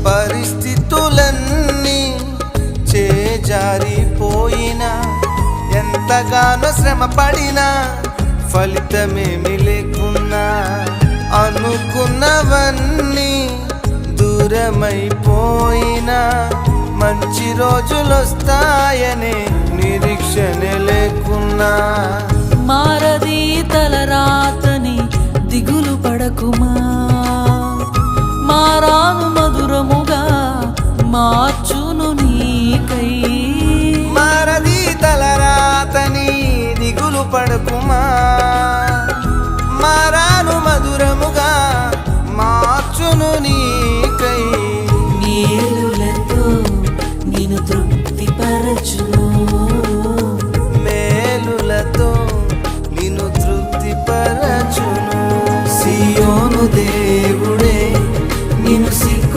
పరిస్థితులన్నీ చేజారిపోయినా ఎంతగానో శ్రమ పడినా ఫలితమేమి లేకున్నా అనుకున్నవన్నీ దూరమైపోయినా మంచి రోజులొస్తాయనే నిరీక్షణ లేకున్నా మారది తలరాతని దిగులు పడకుమా, మారాను మధురముగా మార్చును నీకై. మారది తలరాతని దిగులు పడకుమా, మారాను మధురముగా మార్చును నీ